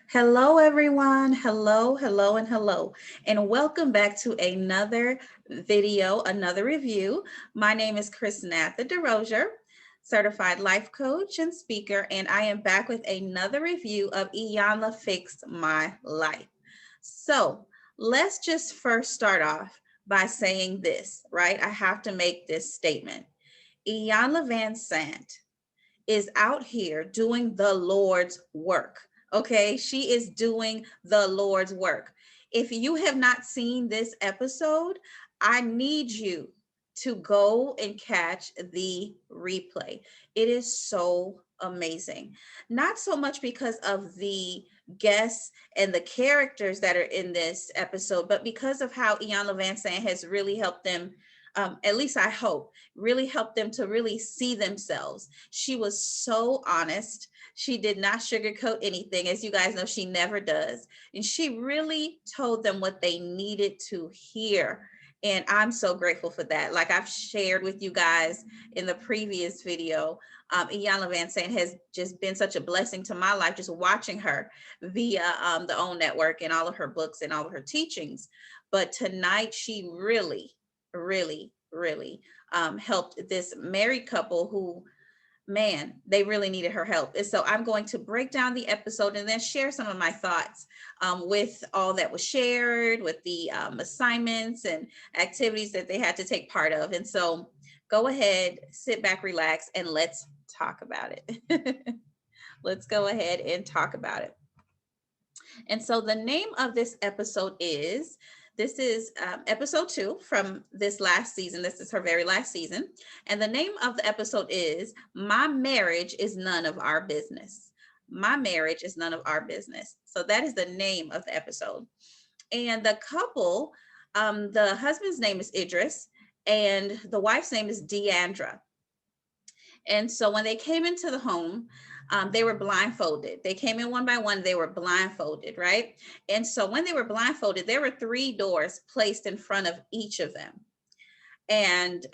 Hello, everyone. Hello, hello, and hello. And welcome back to another video, another review. My name is Chrisnatha Derosier, certified life coach and speaker, and I am back with another review of Iyanla Fixed My Life. So let's just first start off by saying this, right? I have to make this statement. Iyanla Vanzant is out here doing the Lord's work. Okay, she is doing the Lord's work. If you have not seen this episode, I need you to go and catch the replay. It is so amazing. Not so much because of the guests and the characters that are in this episode, but because of how Iyanla Vanzant has really helped them, at least I hope, really helped them to really see themselves. She was so honest. She did not sugarcoat anything. As you guys know, she never does. And she really told them what they needed to hear. And I'm so grateful for that. Like I've shared with you guys in the previous video, Iyanla Vanzant has just been such a blessing to my life, just watching her via the OWN Network and all of her books and all of her teachings. But tonight, she really helped this married couple who, man, they really needed her help. And so I'm going to break down the episode and then share some of my thoughts with all that was shared, with the assignments and activities that they had to take part of. And so go ahead, sit back, relax, and let's talk about it. Let's go ahead and talk about it. And so the name of this episode is this is episode 2 from this last season. This is her very last season. And the name of the episode is My Marriage is None of Our Business. My Marriage is None of Our Business. So that is the name of the episode. And the couple, the husband's name is Idris, and the wife's name is Deandra. And so when they came into the home, they were blindfolded. They came in one by one, they were blindfolded, right? And so when they were blindfolded, there were 3 doors placed in front of each of them. And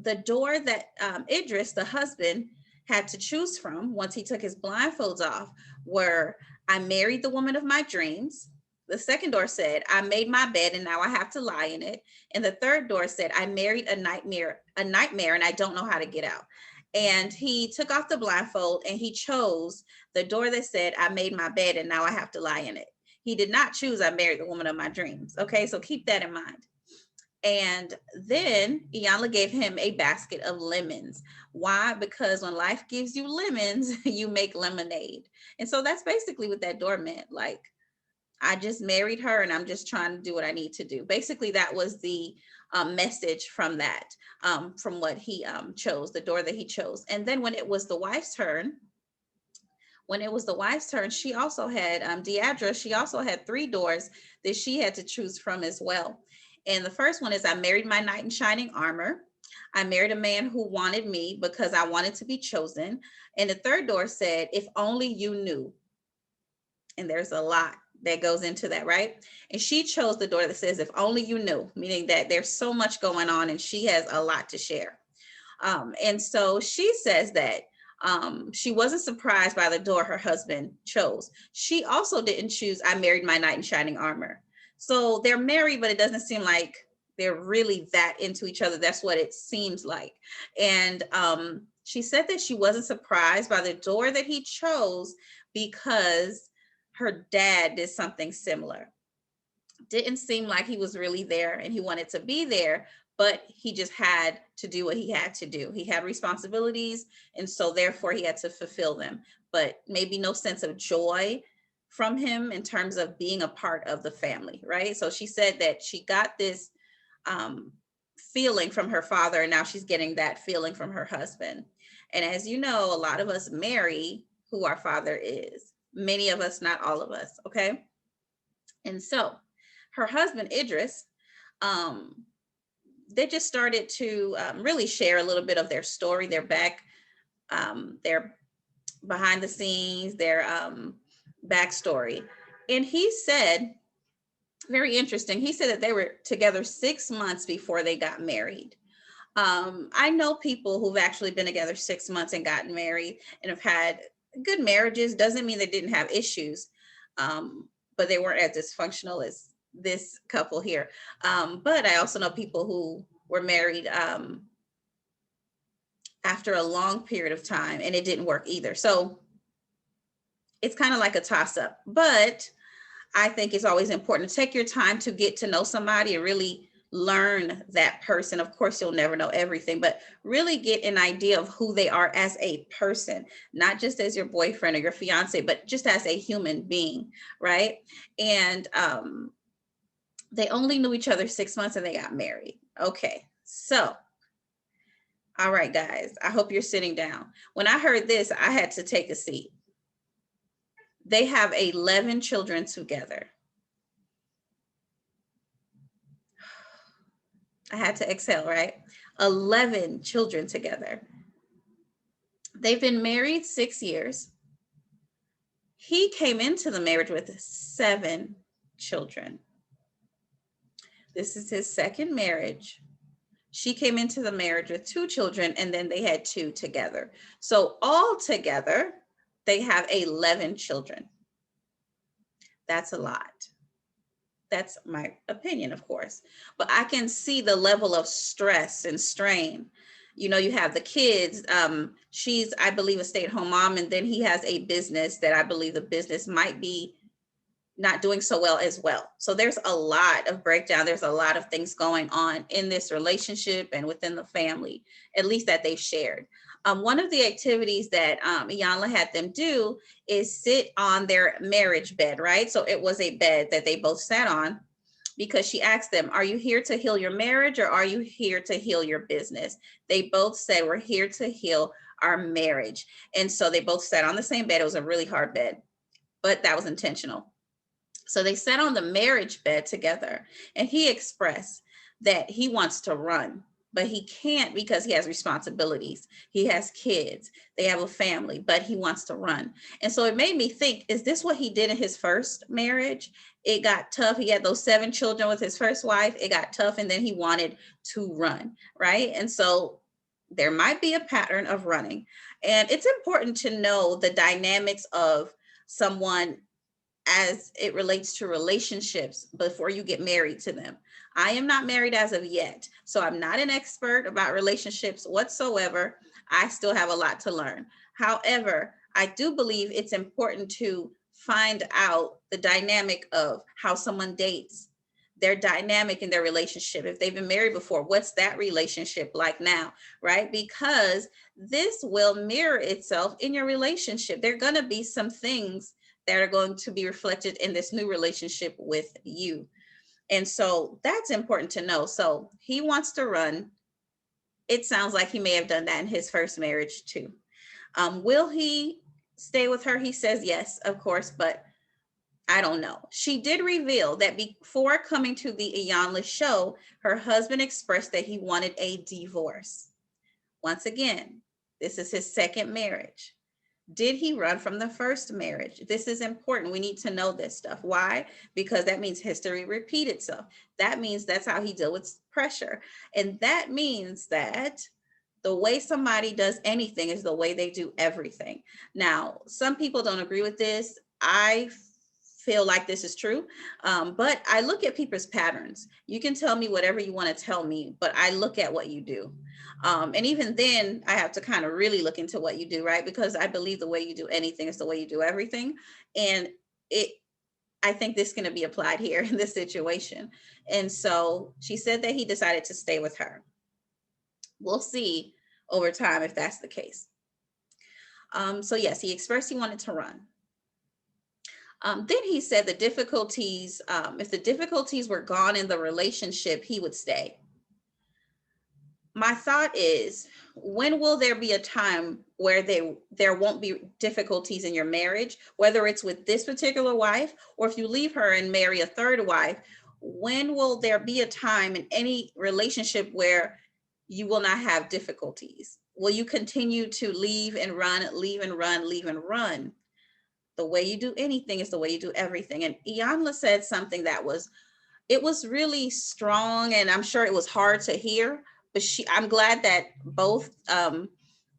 the door that Idris, the husband, had to choose from once he took his blindfolds off were I married the woman of my dreams. The second door said, I made my bed and now I have to lie in it. And the third door said, I married a nightmare and I don't know how to get out. And he took off the blindfold and he chose the door that said, I made my bed and now I have to lie in it. He did not choose, I married the woman of my dreams. Okay, so keep that in mind. And then Iyanla gave him a basket of lemons. Why? Because when life gives you lemons, you make lemonade. And so that's basically what that door meant. Like, I just married her and I'm just trying to do what I need to do. Basically, that was the message from that, from what he chose, the door that he chose. And then when it was the wife's turn, she also had Deidre, she also had 3 doors that she had to choose from as well. And the first one is I married my knight in shining armor. I married a man who wanted me because I wanted to be chosen. And the third door said, if only you knew. And there's a lot that goes into that, right? And she chose the door that says, if only you knew, meaning that there's so much going on and she has a lot to share. And so she says that she wasn't surprised by the door her husband chose. She also didn't choose, I married my knight in shining armor. So they're married, but it doesn't seem like they're really that into each other. That's what it seems like. And she said that she wasn't surprised by the door that he chose because her dad did something similar. Didn't seem like he was really there and he wanted to be there, but he just had to do what he had to do. He had responsibilities, and so therefore he had to fulfill them, but maybe no sense of joy from him in terms of being a part of the family, right? So she said that she got this um, feeling from her father, and now she's getting that feeling from her husband. And as you know, a lot of us marry who our father is. Many of us, not all of us, okay? And so her husband, Idris, um, they just started to really share a little bit of their story, their behind the scenes, their backstory. And he said, very interesting, he said that they were together 6 months before they got married. I know people who've actually been together 6 months and gotten married and have had good marriages. Doesn't mean they didn't have issues. but they weren't as dysfunctional as this couple here. But I also know people who were married after a long period of time and it didn't work either. So it's kind of like a toss up, but I think it's always important to take your time to get to know somebody and really learn that person. Of course, you'll never know everything, but really get an idea of who they are as a person, not just as your boyfriend or your fiance, but just as a human being, right? And they only knew each other 6 months and they got married. Okay, so all right, guys, I hope you're sitting down. When I heard this, I had to take a seat. They have 11 children together. I had to exhale, right? 11 children together. They've been married 6 years. He came into the marriage with 7 children. This is his second marriage. She came into the marriage with 2 children, and then they had 2 together. So all together, they have 11 children. That's a lot. That's my opinion, of course. But I can see the level of stress and strain. You know, you have the kids. She's, I believe, a stay-at-home mom, and then he has a business that I believe the business might be not doing so well as well. So there's a lot of breakdown. There's a lot of things going on in this relationship and within the family, at least that they've shared. One of the activities that Iyanla had them do is sit on their marriage bed, right? So it was a bed that they both sat on because she asked them, are you here to heal your marriage or are you here to heal your business? They both said, we're here to heal our marriage. And so they both sat on the same bed. It was a really hard bed, but that was intentional. So they sat on the marriage bed together, and he expressed that he wants to run, but he can't because he has responsibilities. He has kids, they have a family, but he wants to run. And so it made me think, is this what he did in his first marriage? It got tough. He had those 7 children with his first wife. It got tough, and then he wanted to run, right? And so there might be a pattern of running. And it's important to know the dynamics of someone as it relates to relationships before you get married to them. I am not married as of yet, so I'm not an expert about relationships whatsoever. I still have a lot to learn. However, I do believe it's important to find out the dynamic of how someone dates, their dynamic in their relationship. If they've been married before, what's that relationship like now, right? Because this will mirror itself in your relationship. There are going to be some things that are going to be reflected in this new relationship with you. And so that's important to know. So he wants to run. It sounds like he may have done that in his first marriage too. Will he stay with her? He says yes, of course, but I don't know. She did reveal that before coming to the Iyanla show, her husband expressed that he wanted a divorce. Once again, this is his second marriage. Did he run from the first marriage? This is important. We need to know this stuff. Why? Because that means history repeat itself. That means that's how he dealt with pressure. And that means that the way somebody does anything is the way they do everything. Now, some people don't agree with this. I feel like this is true, but I look at people's patterns. You can tell me whatever you want to tell me, but I look at what you do. And even then, I have to kind of really look into what you do, right? Because I believe the way you do anything is the way you do everything. And I think this is going to be applied here in this situation. And so she said that he decided to stay with her. We'll see over time if that's the case. So yes, he expressed he wanted to run. Then he said the difficulties, if the difficulties were gone in the relationship, he would stay. My thought is, when will there be a time where there won't be difficulties in your marriage, whether it's with this particular wife or if you leave her and marry a third wife? When will there be a time in any relationship where you will not have difficulties? Will you continue to leave and run, leave and run, leave and run? The way you do anything is the way you do everything. And Iyanla said something that was really strong, and I'm sure it was hard to hear, but I'm glad that both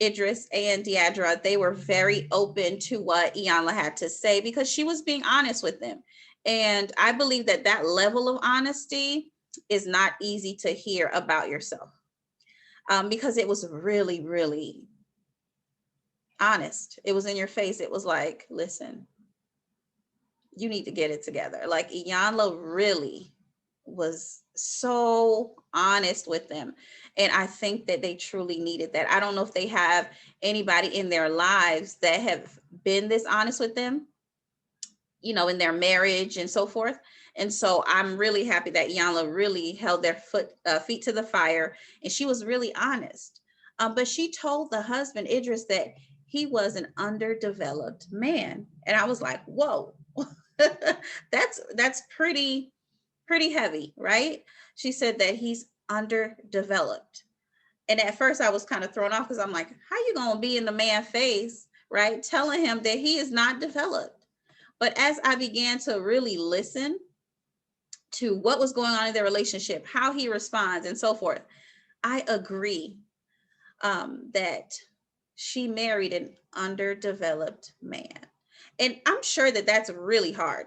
Idris and Deidra, they were very open to what Iyanla had to say because she was being honest with them. And I believe that that level of honesty is not easy to hear about yourself, because it was really, really honest. It was in your face. It was like, listen, you need to get it together. Like Iyanla really was so honest with them. And I think that they truly needed that. I don't know if they have anybody in their lives that have been this honest with them, in their marriage and so forth. And so I'm really happy that Iyanla really held their feet to the fire, and she was really honest. But she told the husband Idris that he was an underdeveloped man, and I was like, whoa, that's pretty heavy, right? She said that he's underdeveloped. And at first I was kind of thrown off because I'm like, how you going to be in the man's face, right? Telling him that he is not developed. But as I began to really listen to what was going on in their relationship, how he responds and so forth, I agree that she married an underdeveloped man. And I'm sure that that's really hard.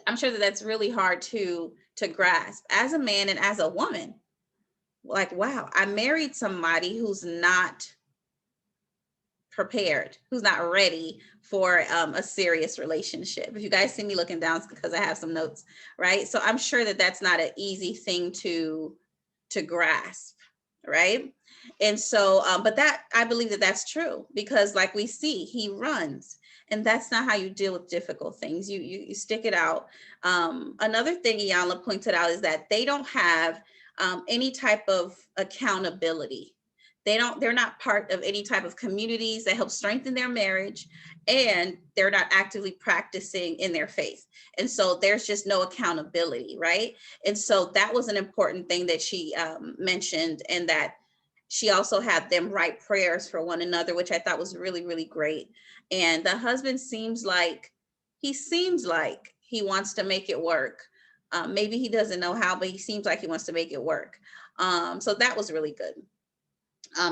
I'm sure that that's really hard to grasp as a man and as a woman. Like, wow, I married somebody who's not prepared, who's not ready for a serious relationship. If you guys see me looking down, it's because I have some notes, right? So I'm sure that that's not an easy thing to grasp, right? And so, but that, I believe that that's true, because like we see, he runs, and that's not how you deal with difficult things. You stick it out. Another thing Iyanla pointed out is that they don't have any type of accountability. They're not part of any type of communities that help strengthen their marriage, and they're not actively practicing in their faith. And so there's just no accountability, right? And so that was an important thing that she mentioned, and that she also had them write prayers for one another, which I thought was really, really great. And the husband seems like he wants to make it work. Maybe he doesn't know how, but he seems like he wants to make it work. So that was really good.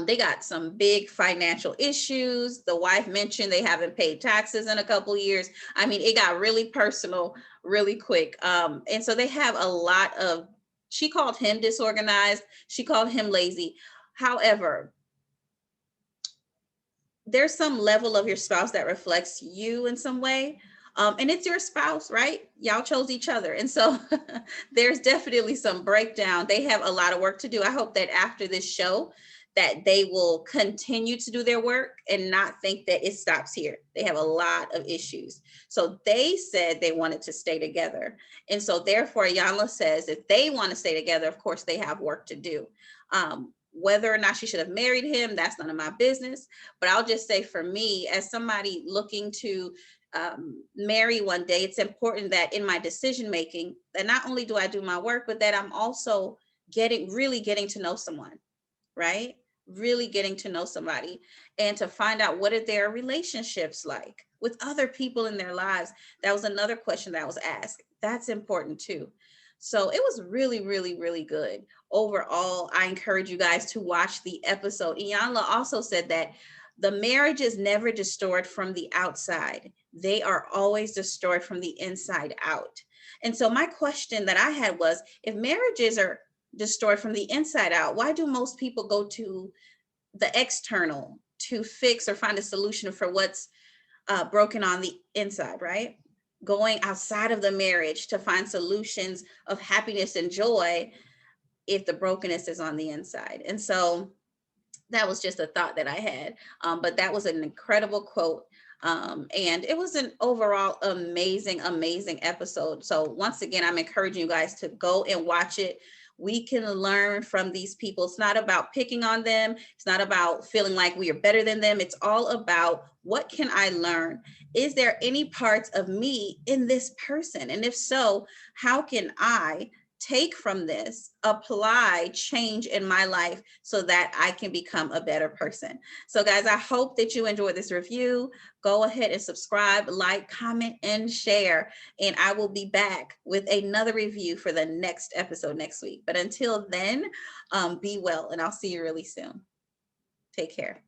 They got some big financial issues. The wife mentioned they haven't paid taxes in a couple of years. I mean, it got really personal really quick. And so they have a lot of, she called him disorganized. She called him lazy. However, there's some level of your spouse that reflects you in some way. And it's your spouse, right? Y'all chose each other. And so there's definitely some breakdown. They have a lot of work to do. I hope that after this show, that they will continue to do their work and not think that it stops here. They have a lot of issues. So they said they wanted to stay together. And so therefore, Iyanla says if they want to stay together, of course, they have work to do. Whether or not she should have married him, that's none of my business. But I'll just say, for me, as somebody looking to marry one day, it's important that in my decision making, that not only do I do my work, but that I'm also really getting to know someone, right? Really getting to know somebody, and to find out what are their relationships like with other people in their lives. That was another question that was asked. That's important too. So it was really, really, really good. Overall, I encourage you guys to watch the episode. Iyanla also said that the marriage is never destroyed from the outside. They are always destroyed from the inside out. And so my question that I had was, if marriages are destroyed from the inside out, why do most people go to the external to fix or find a solution for what's broken on the inside, right? Going outside of the marriage to find solutions of happiness and joy if the brokenness is on the inside. And so that was just a thought that I had. But that was an incredible quote. And it was an overall amazing, amazing episode. So once again, I'm encouraging you guys to go and watch it. We can learn from these people. It's not about picking on them. It's not about feeling like we are better than them. It's all about, what can I learn? Is there any parts of me in this person? And if so, how can I take from this, apply change in my life so that I can become a better person? So guys, I hope that you enjoyed this review. Go ahead and subscribe, like, comment, and share. And I will be back with another review for the next episode next week. But until then, be well, and I'll see you really soon. Take care.